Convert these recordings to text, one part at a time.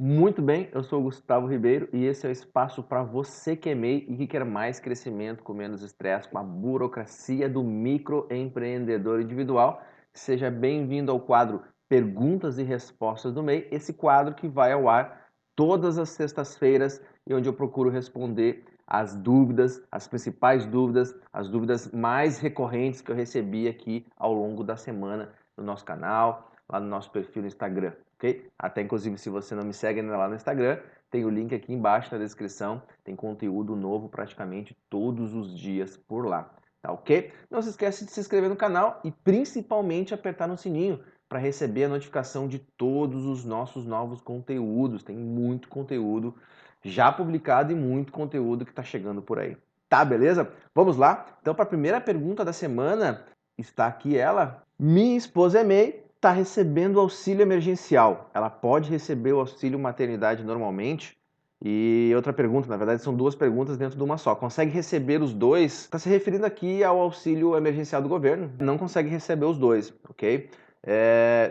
Muito bem, eu sou o Gustavo Ribeiro e esse é o espaço para você que é MEI e que quer mais crescimento com menos estresse, com a burocracia do microempreendedor individual. Seja bem-vindo ao quadro Perguntas e Respostas do MEI, esse quadro que vai ao ar todas as sextas-feiras e onde eu procuro responder as dúvidas, as principais dúvidas, as dúvidas mais recorrentes que eu recebi aqui ao longo da semana no nosso canal, lá no nosso perfil no Instagram. Ok? Até inclusive se você não me segue ainda lá no Instagram, tem o link aqui embaixo na descrição, tem conteúdo novo praticamente todos os dias por lá, tá ok? Não se esquece de se inscrever no canal e principalmente apertar no sininho para receber a notificação de todos os nossos novos conteúdos. Tem muito conteúdo já publicado e muito conteúdo que está chegando por aí. Tá, beleza? Vamos lá? Então, para a primeira pergunta da semana, está aqui ela. Minha esposa é MEI, está recebendo auxílio emergencial. Ela pode receber o auxílio maternidade normalmente? E outra pergunta, na verdade são duas perguntas dentro de uma só. Consegue receber os dois? Está se referindo aqui ao auxílio emergencial do governo. Não consegue receber os dois, ok?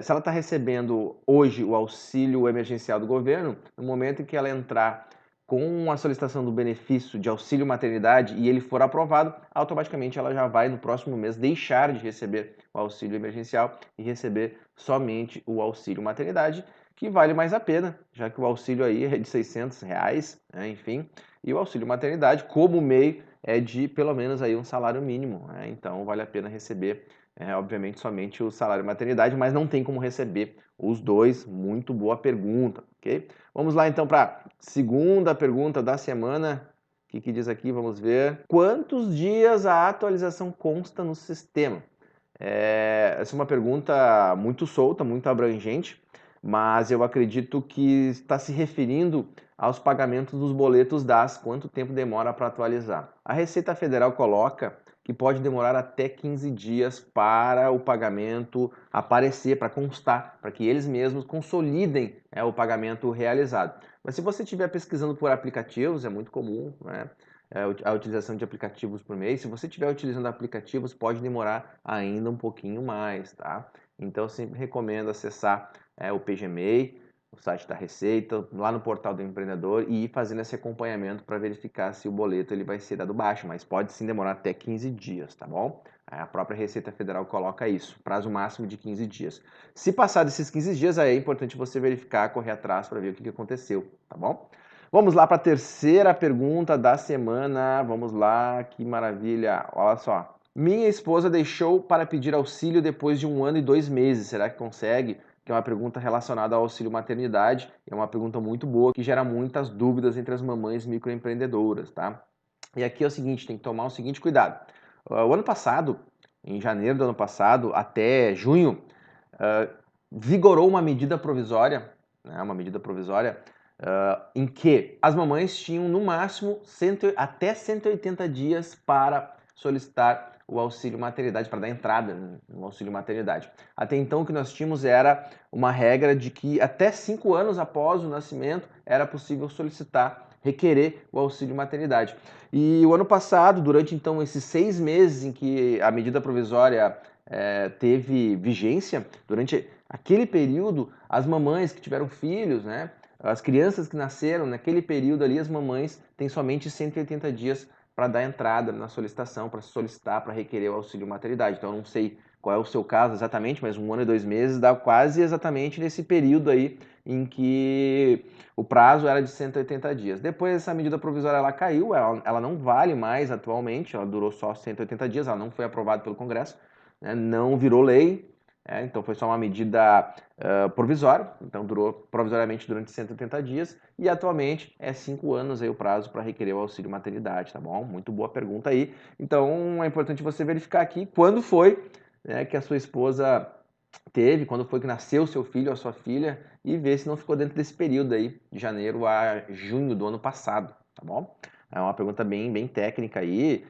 Se ela está recebendo hoje o auxílio emergencial do governo, no momento em que ela entrar com a solicitação do benefício de auxílio maternidade e ele for aprovado, automaticamente ela já vai no próximo mês deixar de receber o auxílio emergencial e receber somente o auxílio maternidade, que vale mais a pena, já que o auxílio aí é de R$ 600, né, enfim, e o auxílio maternidade, como meio, é de pelo menos aí um salário mínimo, né, então vale a pena receber, obviamente, somente o salário maternidade, mas não tem como receber os dois. Muito boa pergunta, ok? Vamos lá então para a segunda pergunta da semana. O que diz aqui? Vamos ver. Quantos dias a atualização consta no sistema? Essa é uma pergunta muito solta, muito abrangente, mas eu acredito que está se referindo aos pagamentos dos boletos DAS, quanto tempo demora para atualizar. A Receita Federal coloca que pode demorar até 15 dias para o pagamento aparecer, para constar, para que eles mesmos consolidem o pagamento realizado. Mas se você estiver pesquisando por aplicativos, é muito comum, né? A utilização de aplicativos por mês. Se você estiver utilizando aplicativos, pode demorar ainda um pouquinho mais, tá? Então, eu sempre recomendo acessar o PGMEI, o site da Receita, lá no portal do empreendedor e ir fazendo esse acompanhamento para verificar se o boleto ele vai ser dado baixo, mas pode sim demorar até 15 dias, tá bom? A própria Receita Federal coloca isso, prazo máximo de 15 dias. Se passar desses 15 dias, aí é importante você verificar, correr atrás para ver o que aconteceu, tá bom? Vamos lá para a terceira pergunta da semana. Vamos lá, que maravilha. Olha só. Minha esposa deixou para pedir auxílio depois de 1 ano e 2 meses. Será que consegue? Que é uma pergunta relacionada ao auxílio maternidade. É uma pergunta muito boa que gera muitas dúvidas entre as mamães microempreendedoras, tá? E aqui é o seguinte, tem que tomar o seguinte cuidado. O ano passado, em janeiro do ano passado, até junho, vigorou uma medida provisória, né, em que as mamães tinham no máximo até 180 dias para solicitar o auxílio maternidade, para dar entrada no auxílio maternidade. Até então o que nós tínhamos era uma regra de que até 5 anos após o nascimento era possível solicitar, requerer o auxílio maternidade. E o ano passado, durante então esses 6 meses em que a medida provisória teve vigência, durante aquele período, as mamães que tiveram filhos, né, as crianças que nasceram naquele período ali, as mamães têm somente 180 dias para dar entrada na solicitação, para solicitar, para requerer o auxílio maternidade. Então, eu não sei qual é o seu caso exatamente, mas 1 ano e 2 meses dá quase exatamente nesse período aí em que o prazo era de 180 dias. Depois essa medida provisória ela caiu, ela não vale mais atualmente, ela durou só 180 dias, ela não foi aprovada pelo Congresso, né, não virou lei, então foi só uma medida provisória, então durou provisoriamente durante 180 dias e atualmente é 5 anos aí o prazo para requerer o auxílio maternidade, tá bom? Muito boa pergunta aí. Então é importante você verificar aqui quando foi, né, que a sua esposa teve, quando foi que nasceu o seu filho ou a sua filha e ver se não ficou dentro desse período aí, de janeiro a junho do ano passado, tá bom? É uma pergunta bem técnica aí.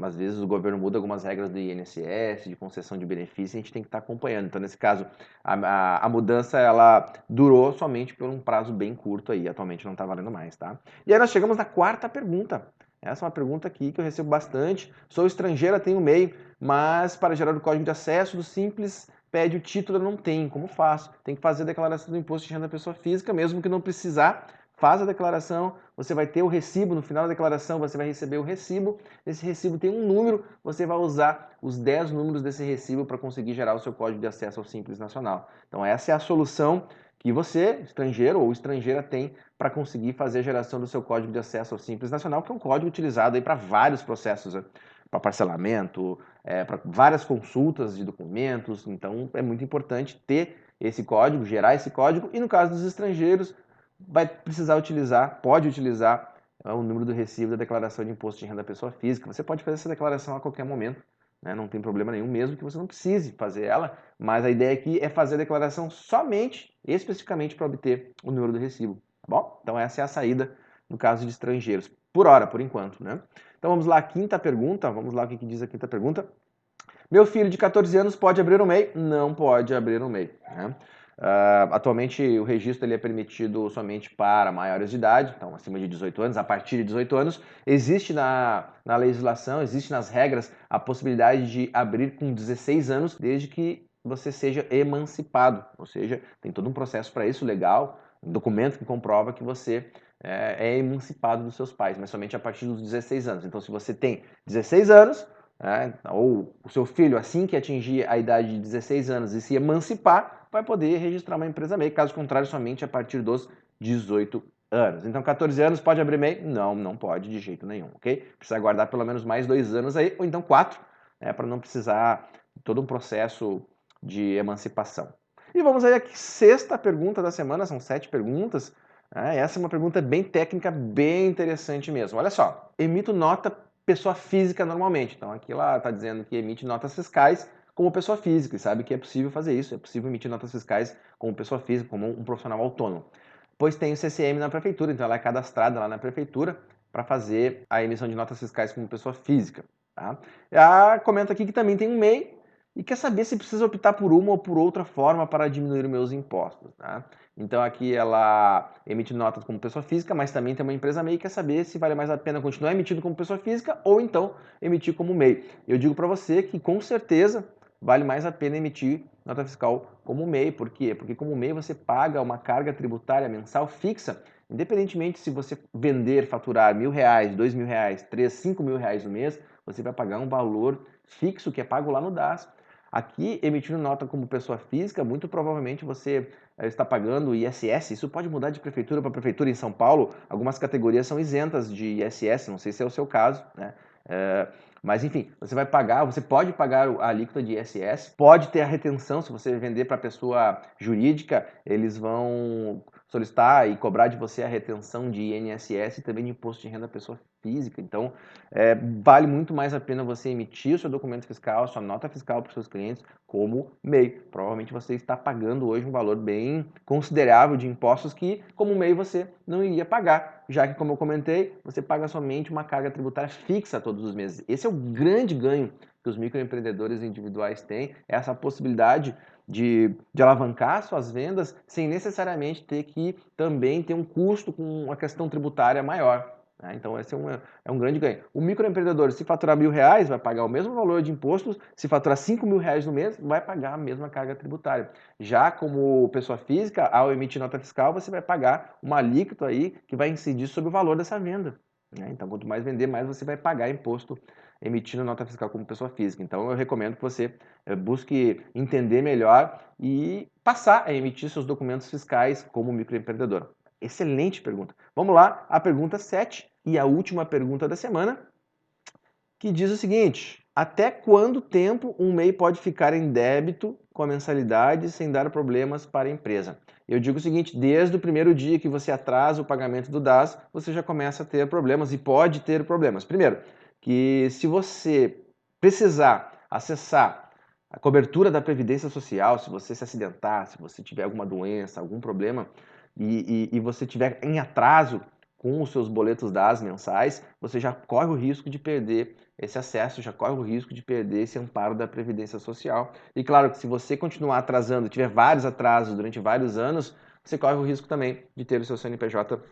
Às vezes o governo muda algumas regras do INSS, de concessão de benefícios, e a gente tem que estar acompanhando. Então, nesse caso, a mudança ela durou somente por um prazo bem curto aí, atualmente não está valendo mais, tá? E aí nós chegamos na quarta pergunta. Essa é uma pergunta aqui que eu recebo bastante. Sou estrangeira, tenho MEI, mas para gerar o código de acesso do Simples pede o título, eu não tenho, como faço? Tem que fazer a declaração do imposto de renda da pessoa física, mesmo que não precisar, faz a declaração, você vai ter o recibo, no final da declaração você vai receber o recibo, esse recibo tem um número, você vai usar os 10 números desse recibo para conseguir gerar o seu código de acesso ao Simples Nacional. Então essa é a solução que você, estrangeiro ou estrangeira, tem para conseguir fazer a geração do seu código de acesso ao Simples Nacional, que é um código utilizado para vários processos, né? Para parcelamento, para várias consultas de documentos, então é muito importante ter esse código, gerar esse código, e no caso dos estrangeiros, vai precisar utilizar, pode utilizar o número do recibo da declaração de imposto de renda da pessoa física. Você pode fazer essa declaração a qualquer momento, né? Não tem problema nenhum, mesmo que você não precise fazer ela, mas a ideia aqui é fazer a declaração somente, especificamente para obter o número do recibo, tá bom? Então essa é a saída no caso de estrangeiros, por hora, por enquanto, né? Então vamos lá, quinta pergunta, vamos lá o que diz a quinta pergunta. Meu filho de 14 anos pode abrir um MEI? Não pode abrir um MEI, né? Atualmente o registro ele é permitido somente para maiores de idade, então acima de 18 anos, a partir de 18 anos. Existe na legislação, existe nas regras a possibilidade de abrir com 16 anos, desde que você seja emancipado, ou seja, tem todo um processo para isso legal, um documento que comprova que você é emancipado dos seus pais, mas somente a partir dos 16 anos. Então se você tem 16 anos, ou o seu filho, assim que atingir a idade de 16 anos e se emancipar, vai poder registrar uma empresa MEI, caso contrário, somente a partir dos 18 anos. Então, 14 anos pode abrir MEI? Não, não pode de jeito nenhum, ok? Precisa aguardar pelo menos mais 2 anos aí, ou então 4, para não precisar de todo um processo de emancipação. E vamos aí à sexta pergunta da semana, são 7 perguntas. Essa é uma pergunta bem técnica, bem interessante mesmo. Olha só, emito nota pessoa física normalmente. Então aqui ela está dizendo que emite notas fiscais como pessoa física, e sabe que é possível fazer isso, é possível emitir notas fiscais como pessoa física, como um profissional autônomo. Pois tem o CCM na prefeitura, então ela é cadastrada lá na prefeitura para fazer a emissão de notas fiscais como pessoa física. Tá? Ela comenta aqui que também tem um MEI e quer saber se precisa optar por uma ou por outra forma para diminuir os meus impostos. Tá? Então aqui ela emite notas como pessoa física, mas também tem uma empresa MEI e quer saber se vale mais a pena continuar emitindo como pessoa física ou então emitir como MEI. Eu digo para você que com certeza vale mais a pena emitir nota fiscal como MEI. Por quê? Porque como MEI você paga uma carga tributária mensal fixa, independentemente se você vender, faturar R$1.000, R$2.000, R$3.000, R$5.000 no mês, você vai pagar um valor fixo que é pago lá no DAS. Aqui, emitindo nota como pessoa física, muito provavelmente você está pagando ISS. Isso pode mudar de prefeitura para prefeitura. Em São Paulo, algumas categorias são isentas de ISS, não sei se é o seu caso, né? Mas enfim, você pode pagar a alíquota de ISS, pode ter a retenção, se você vender para pessoa jurídica, eles vão solicitar e cobrar de você a retenção de INSS e também de imposto de renda da pessoa física. Então, vale muito mais a pena você emitir o seu documento fiscal, sua nota fiscal para os seus clientes como MEI. Provavelmente você está pagando hoje um valor bem considerável de impostos que, como MEI, você não iria pagar, já que, como eu comentei, você paga somente uma carga tributária fixa todos os meses. Esse é o grande ganho que os microempreendedores individuais têm, essa possibilidade de alavancar suas vendas sem necessariamente ter que também ter um custo com a questão tributária maior. Então esse é um grande ganho. O microempreendedor, se faturar R$1.000, vai pagar o mesmo valor de impostos, se faturar R$5.000 no mês, vai pagar a mesma carga tributária. Já como pessoa física, ao emitir nota fiscal, você vai pagar uma alíquota aí que vai incidir sobre o valor dessa venda. Então quanto mais vender, mais você vai pagar imposto emitindo nota fiscal como pessoa física. Então eu recomendo que você busque entender melhor e passar a emitir seus documentos fiscais como microempreendedor. Excelente pergunta. Vamos lá, a pergunta 7 e a última pergunta da semana, que diz o seguinte: até quanto tempo um MEI pode ficar em débito com a mensalidade sem dar problemas para a empresa? Eu digo o seguinte: desde o primeiro dia que você atrasa o pagamento do DAS, você já começa a ter problemas e pode ter problemas. Primeiro, que se você precisar acessar a cobertura da Previdência Social, se você se acidentar, se você tiver alguma doença, algum problema, e você tiver em atraso com os seus boletos DAS mensais, você já corre o risco de perder esse acesso, já corre o risco de perder esse amparo da Previdência Social. E claro que se você continuar atrasando, tiver vários atrasos durante vários anos, você corre o risco também de ter o seu CNPJ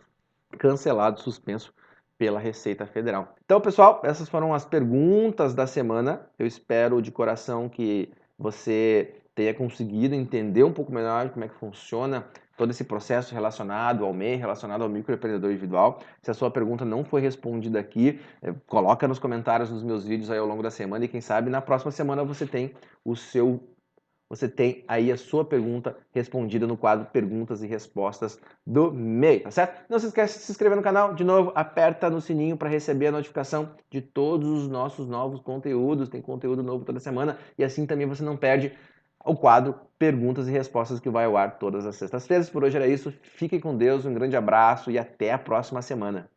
cancelado, suspenso pela Receita Federal. Então, pessoal, essas foram as perguntas da semana. Eu espero de coração que você tenha conseguido entender um pouco melhor como é que funciona todo esse processo relacionado ao MEI, relacionado ao microempreendedor individual. Se a sua pergunta não foi respondida aqui, coloca nos comentários dos meus vídeos aí ao longo da semana e quem sabe na próxima semana você tem aí a sua pergunta respondida no quadro Perguntas e Respostas do MEI, tá certo? Não se esqueça de se inscrever no canal, de novo, aperta no sininho para receber a notificação de todos os nossos novos conteúdos, tem conteúdo novo toda semana e assim também você não perde o quadro Perguntas e Respostas que vai ao ar todas as sextas-feiras. Por hoje era isso, fiquem com Deus, um grande abraço e até a próxima semana.